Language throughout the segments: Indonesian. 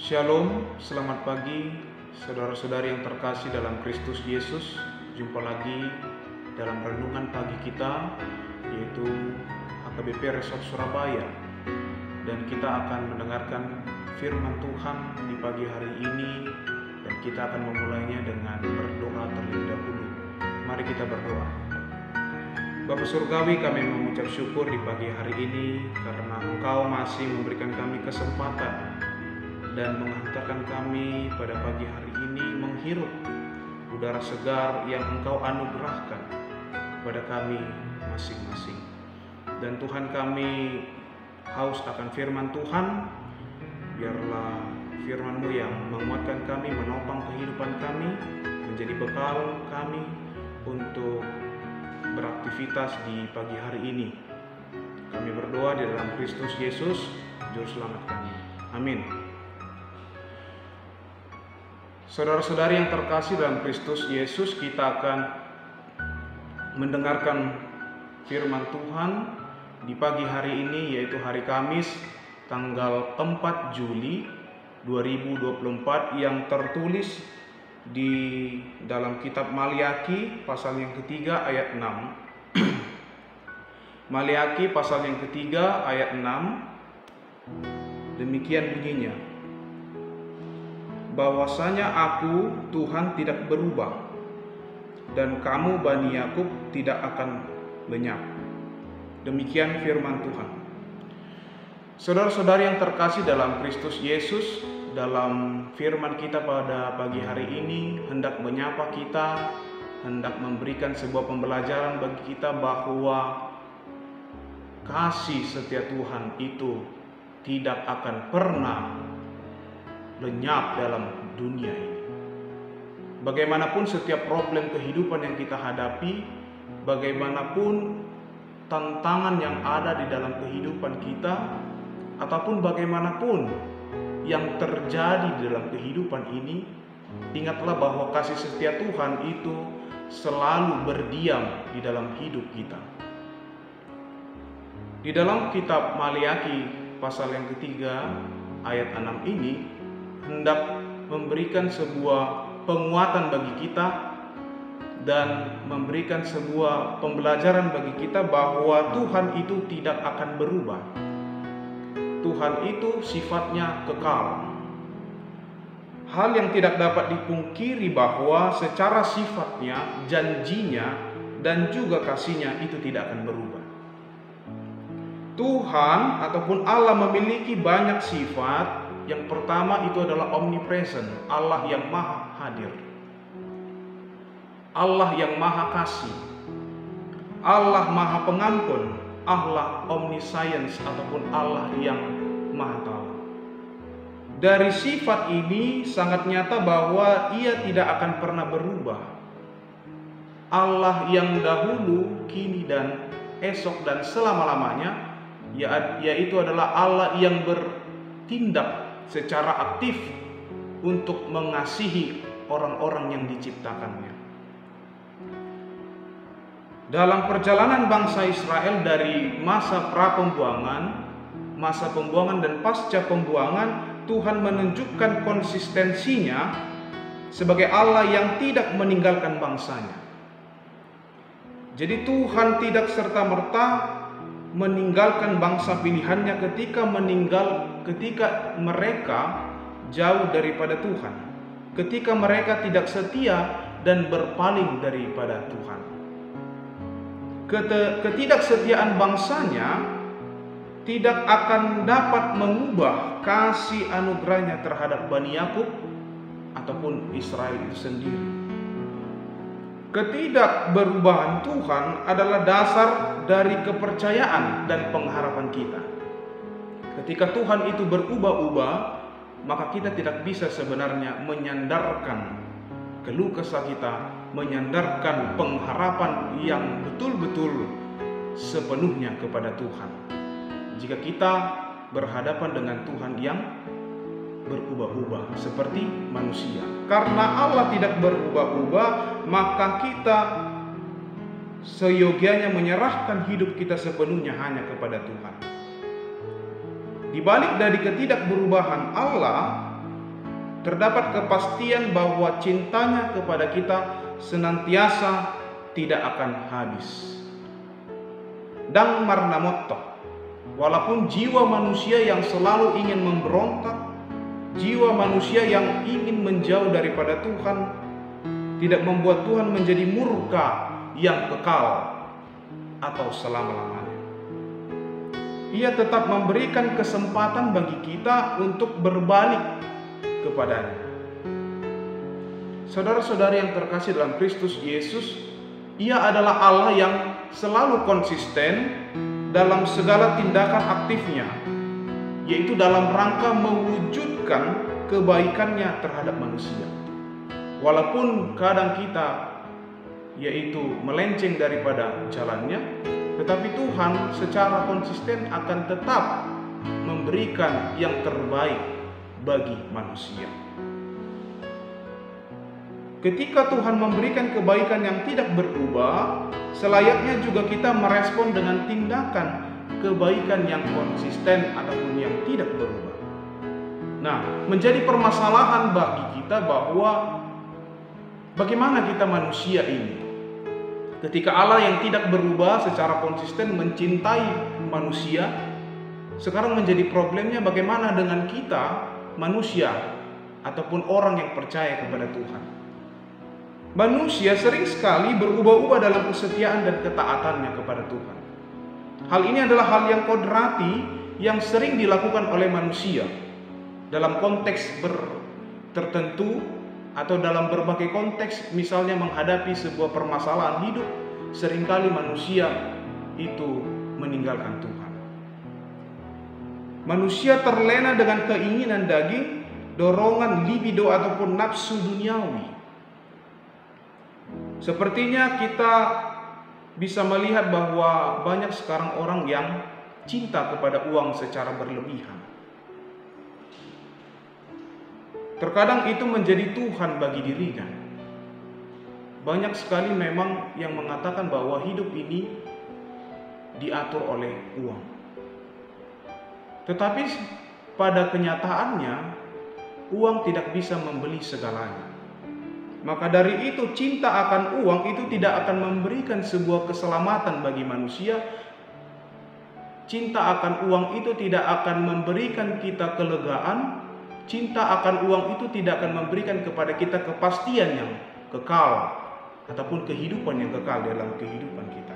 Shalom, selamat pagi saudara-saudari yang terkasih dalam Kristus Yesus. Jumpa lagi dalam renungan pagi kita, yaitu HKBP Resort Surabaya. Dan kita akan mendengarkan firman Tuhan di pagi hari ini, dan kita akan memulainya dengan berdoa terlebih dahulu. Mari kita berdoa. Bapa Surgawi, kami mengucap syukur di pagi hari ini karena Engkau masih memberikan kami kesempatan dan menghantarkan kami pada pagi hari ini menghirup udara segar yang Engkau anugerahkan kepada kami masing-masing. Dan Tuhan, kami haus akan firman Tuhan. Biarlah firman-Mu yang menguatkan kami, menopang kehidupan kami, menjadi bekal kami untuk beraktivitas di pagi hari ini. Kami berdoa di dalam Kristus Yesus, Juru Selamat kami. Amin. Saudara-saudari yang terkasih dalam Kristus Yesus, kita akan mendengarkan firman Tuhan di pagi hari ini, yaitu hari Kamis tanggal 4 Juli 2024, yang tertulis di dalam kitab Maliaki pasal yang ketiga ayat 6. Maliaki pasal yang ketiga ayat 6, demikian bunyinya: bahwasanya Aku Tuhan tidak berubah, dan kamu Bani Yakub tidak akan lenyap. Demikian firman Tuhan. Saudara-saudari yang terkasih dalam Kristus Yesus, dalam firman kita pada pagi hari ini hendak menyapa kita, hendak memberikan sebuah pembelajaran bagi kita bahwa kasih setia Tuhan itu tidak akan pernah lenyap dalam dunia ini. Bagaimanapun setiap problem kehidupan yang kita hadapi, bagaimanapun tantangan yang ada di dalam kehidupan kita, ataupun bagaimanapun yang terjadi di dalam kehidupan ini, ingatlah bahwa kasih setia Tuhan itu selalu berdiam di dalam hidup kita. Di dalam kitab Maliaki pasal yang ketiga ayat 6 ini hendak memberikan sebuah penguatan bagi kita dan memberikan sebuah pembelajaran bagi kita bahwa Tuhan itu tidak akan berubah. Tuhan itu sifatnya kekal. Hal yang tidak dapat dipungkiri bahwa secara sifatnya, janjinya, dan juga kasihnya itu tidak akan berubah. Tuhan ataupun Allah memiliki banyak sifat. Yang pertama itu adalah omnipresent, Allah yang maha hadir, Allah yang maha kasih, Allah maha pengampun, Allah omniscience ataupun Allah yang maha tahu. Dari sifat ini sangat nyata bahwa Ia tidak akan pernah berubah. Allah yang dahulu, kini dan esok dan selama-lamanya, yaitu adalah Allah yang bertindak secara aktif untuk mengasihi orang-orang yang diciptakannya. Dalam perjalanan bangsa Israel dari masa pra-pembuangan, masa pembuangan dan pasca pembuangan, Tuhan menunjukkan konsistensinya sebagai Allah yang tidak meninggalkan bangsanya. Jadi Tuhan tidak serta-merta meninggalkan bangsa pilihannya ketika mereka jauh daripada Tuhan, ketika mereka tidak setia dan berpaling daripada Tuhan. Ketidaksetiaan bangsanya tidak akan dapat mengubah kasih anugerahnya terhadap Bani Yakub ataupun Israel itu sendiri. Ketidakberubahan Tuhan adalah dasar dari kepercayaan dan pengharapan kita. Ketika Tuhan itu berubah-ubah, maka kita tidak bisa sebenarnya menyandarkan keluh kesah kita, menyandarkan pengharapan yang betul-betul sepenuhnya kepada Tuhan. Jika kita berhadapan dengan Tuhan yang berubah-ubah seperti manusia. Karena Allah tidak berubah-ubah, maka kita seyogianya menyerahkan hidup kita sepenuhnya hanya kepada Tuhan. Di balik dari ketidakberubahan Allah, terdapat kepastian bahwa cintanya kepada kita senantiasa tidak akan habis. Dan marnamoto, walaupun jiwa manusia yang selalu ingin memberontak, jiwa manusia yang ingin menjauh daripada Tuhan, tidak membuat Tuhan menjadi murka yang kekal atau selama-lamanya. Ia tetap memberikan kesempatan bagi kita untuk berbalik kepadanya. Saudara-saudari yang terkasih dalam Kristus Yesus, Ia adalah Allah yang selalu konsisten dalam segala tindakan aktifnya, yaitu dalam rangka mewujudkan kebaikannya terhadap manusia. Walaupun kadang kita yaitu melenceng daripada jalannya, tetapi Tuhan secara konsisten akan tetap memberikan yang terbaik bagi manusia. Ketika Tuhan memberikan kebaikan yang tidak berubah, selayaknya juga kita merespon dengan tindakan kebaikan yang konsisten ataupun yang tidak berubah. Nah, menjadi permasalahan bagi kita bahwa bagaimana kita manusia ini, ketika Allah yang tidak berubah secara konsisten mencintai manusia, sekarang menjadi problemnya bagaimana dengan kita manusia ataupun orang yang percaya kepada Tuhan. Manusia sering sekali berubah-ubah dalam kesetiaan dan ketaatannya kepada Tuhan. Hal ini adalah hal yang kodrati yang sering dilakukan oleh manusia dalam konteks tertentu atau dalam berbagai konteks, misalnya menghadapi sebuah permasalahan hidup. Seringkali manusia itu meninggalkan Tuhan. Manusia terlena dengan keinginan daging, dorongan libido ataupun nafsu duniawi. Sepertinya kita bisa melihat bahwa banyak sekarang orang yang cinta kepada uang secara berlebihan. Terkadang itu menjadi Tuhan bagi dirinya. Banyak sekali memang yang mengatakan bahwa hidup ini diatur oleh uang. Tetapi pada kenyataannya, uang tidak bisa membeli segalanya. Maka dari itu, cinta akan uang itu tidak akan memberikan sebuah keselamatan bagi manusia. Cinta akan uang itu tidak akan memberikan kita kelegaan. Cinta akan uang itu tidak akan memberikan kepada kita kepastian yang kekal ataupun kehidupan yang kekal dalam kehidupan kita.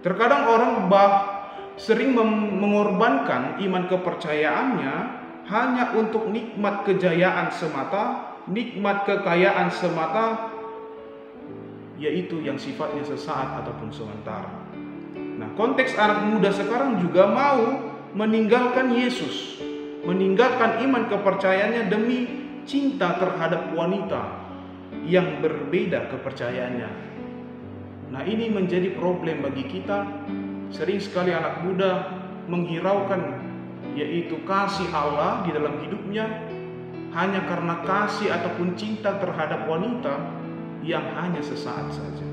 Terkadang orang sering mengorbankan iman kepercayaannya hanya untuk nikmat kejayaan semata, nikmat kekayaan semata, yaitu yang sifatnya sesaat ataupun sementara. Nah, konteks anak muda sekarang juga mau meninggalkan Yesus, meninggalkan iman kepercayaannya demi cinta terhadap wanita yang berbeda kepercayaannya. Nah, ini menjadi problem bagi kita. Sering sekali anak muda menghiraukan yaitu kasih Allah di dalam hidupnya hanya karena kasih ataupun cinta terhadap wanita yang hanya sesaat saja.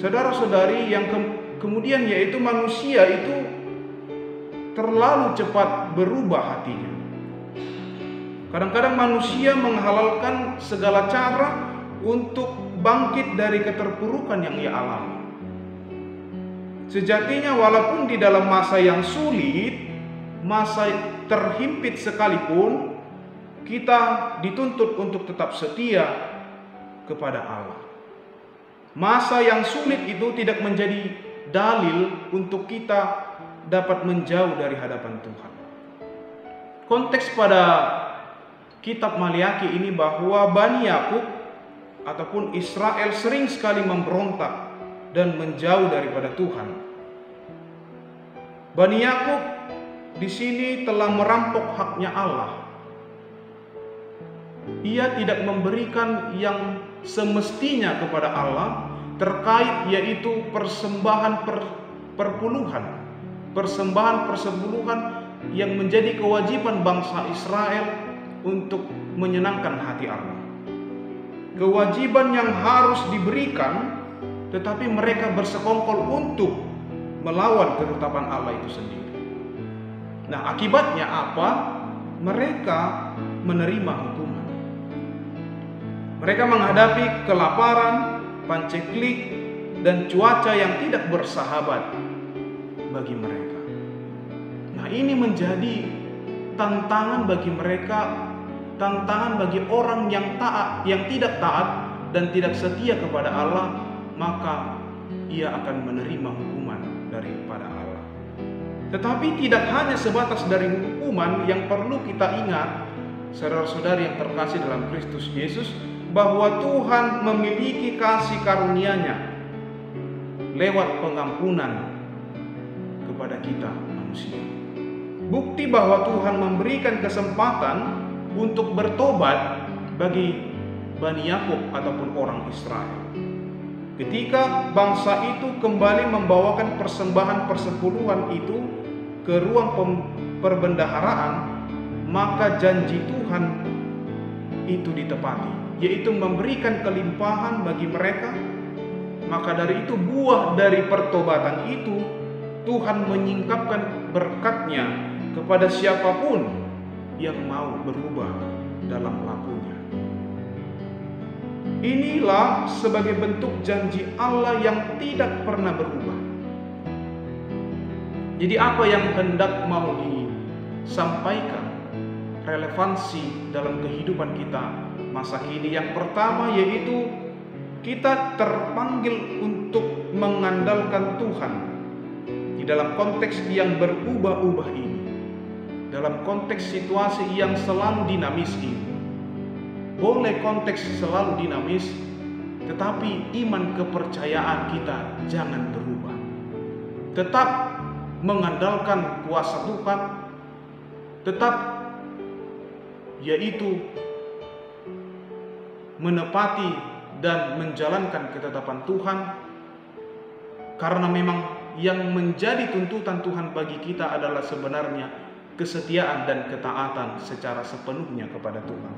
Saudara-saudari yang kemudian yaitu manusia itu terlalu cepat berubah hatinya. Kadang-kadang manusia menghalalkan segala cara untuk bangkit dari keterpurukan yang ia alami. Sejatinya walaupun di dalam masa yang sulit, masa terhimpit sekalipun, kita dituntut untuk tetap setia kepada Allah. Masa yang sulit itu tidak menjadi dalil untuk kita dapat menjauh dari hadapan Tuhan. Konteks pada kitab Maliaki ini bahwa Bani Yakub ataupun Israel sering sekali memberontak dan menjauh daripada Tuhan. Bani Yakub di sini telah merampok haknya Allah. Ia tidak memberikan yang semestinya kepada Allah terkait yaitu persembahan persembuluhan yang menjadi kewajiban bangsa Israel untuk menyenangkan hati Allah. Kewajiban yang harus diberikan, tetapi mereka bersekongkol untuk melawan ketetapan Allah itu sendiri. Nah, akibatnya apa? mereka menerima hukuman. Mereka menghadapi kelaparan, paceklik, dan cuaca yang tidak bersahabat bagi mereka. Nah, ini menjadi tantangan bagi mereka, tantangan bagi orang yang taat, yang tidak taat dan tidak setia kepada Allah, maka ia akan menerima hukuman daripada Allah. Tetapi tidak hanya sebatas dari hukuman, yang perlu kita ingat, saudara-saudari yang terkasih dalam Kristus Yesus, bahwa Tuhan memiliki kasih karunia-Nya lewat pengampunan kepada kita manusia. Bukti bahwa Tuhan memberikan kesempatan untuk bertobat bagi Bani Yakub ataupun orang Israel. Ketika bangsa itu kembali membawakan persembahan persepuluhan itu ke ruang perbendaharaan, maka janji Tuhan itu ditepati, yaitu memberikan kelimpahan bagi mereka. Maka dari itu, buah dari pertobatan itu, Tuhan menyingkapkan berkat-Nya kepada siapapun yang mau berubah dalam lakunya. Inilah sebagai bentuk janji Allah yang tidak pernah berubah. Jadi apa yang hendak mau disampaikan, relevansi dalam kehidupan kita masa kini? Yang pertama yaitu kita terpanggil untuk mengandalkan Tuhan di dalam konteks yang berubah-ubah ini, dalam konteks situasi yang selalu dinamis ini. Boleh konteks selalu dinamis, tetapi iman kepercayaan kita jangan berubah. Tetap mengandalkan kuasa Tuhan, tetap yaitu menepati dan menjalankan ketetapan Tuhan, karena memang yang menjadi tuntutan Tuhan bagi kita adalah sebenarnya kesetiaan dan ketaatan secara sepenuhnya kepada Tuhan.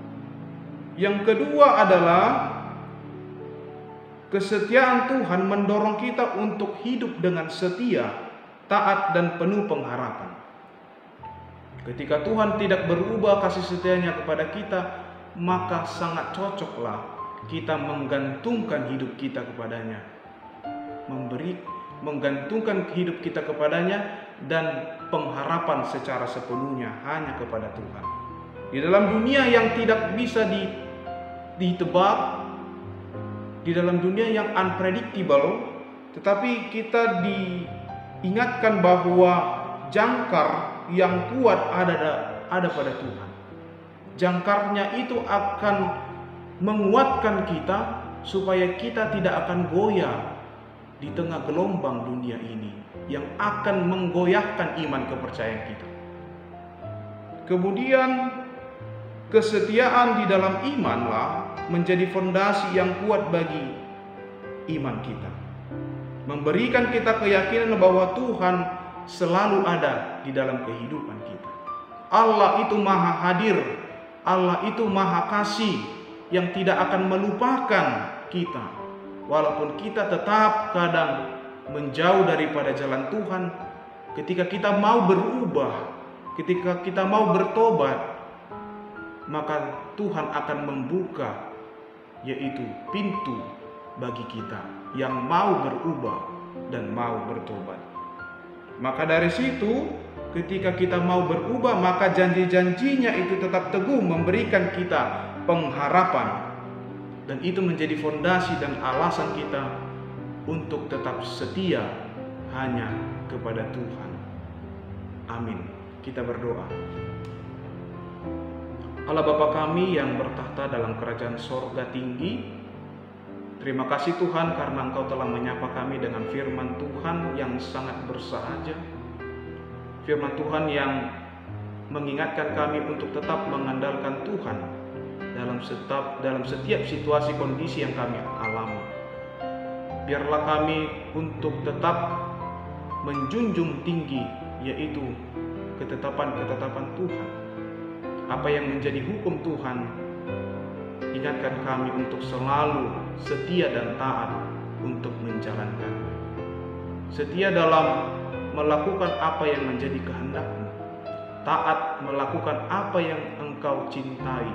Yang kedua adalah kesetiaan Tuhan mendorong kita untuk hidup dengan setia, taat, dan penuh pengharapan. Ketika Tuhan tidak berubah kasih setianya kepada kita, maka sangat cocoklah kita menggantungkan hidup kita kepadanya, menggantungkan hidup kita kepadanya, dan pengharapan secara sepenuhnya hanya kepada Tuhan. Di dalam dunia yang tidak bisa ditebak, di dalam dunia yang unpredictable, tetapi kita diingatkan bahwa jangkar yang kuat ada pada Tuhan. Jangkarnya itu akan menguatkan kita supaya kita tidak akan goyah di tengah gelombang dunia ini yang akan menggoyahkan iman kepercayaan kita. Kemudian kesetiaan di dalam imanlah menjadi fondasi yang kuat bagi iman kita, memberikan kita keyakinan bahwa Tuhan selalu ada di dalam kehidupan kita. Allah itu maha hadir, Allah itu maha kasih, yang tidak akan melupakan kita, walaupun kita tetap kadang menjauh daripada jalan Tuhan. Ketika kita mau berubah, ketika kita mau bertobat, maka Tuhan akan membuka yaitu pintu bagi kita yang mau berubah dan mau bertobat. Maka dari situ, ketika kita mau berubah, maka janji-janjinya itu tetap teguh memberikan kita pengharapan, dan itu menjadi fondasi dan alasan kita untuk tetap setia hanya kepada Tuhan. Amin. Kita berdoa. Allah Bapa kami yang bertahta dalam kerajaan sorga tinggi, terima kasih Tuhan karena Engkau telah menyapa kami dengan firman Tuhan yang sangat bersahaja, firman Tuhan yang mengingatkan kami untuk tetap mengandalkan Tuhan dalam setiap situasi kondisi yang kami alami. Biarlah kami untuk tetap menjunjung tinggi yaitu ketetapan-ketetapan Tuhan. Apa yang menjadi hukum Tuhan, ingatkan kami untuk selalu setia dan taat untuk menjalankannya. Setia dalam melakukan apa yang menjadi kehendak-Mu. taat melakukan apa yang Engkau cintai,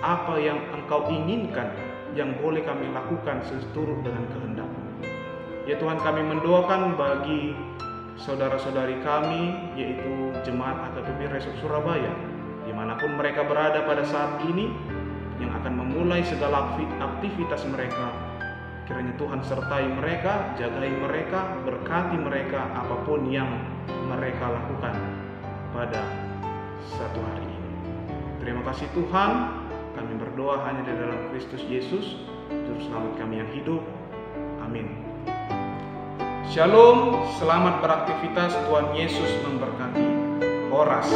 apa yang Engkau inginkan, yang boleh kami lakukan seturut dengan kehendak-Mu. Ya Tuhan, kami mendoakan bagi saudara-saudari kami, yaitu Jemaat HKBP Resort Surabaya, dimanapun mereka berada pada saat ini, yang akan memulai segala aktivitas mereka. Kiranya Tuhan sertai mereka, jagai mereka, berkati mereka apapun yang mereka lakukan pada satu hari ini. Terima kasih Tuhan, kami berdoa hanya di dalam Kristus Yesus, Juru Selamat kami yang hidup. Amin. Shalom, selamat beraktivitas, Tuhan Yesus memberkati. Horas.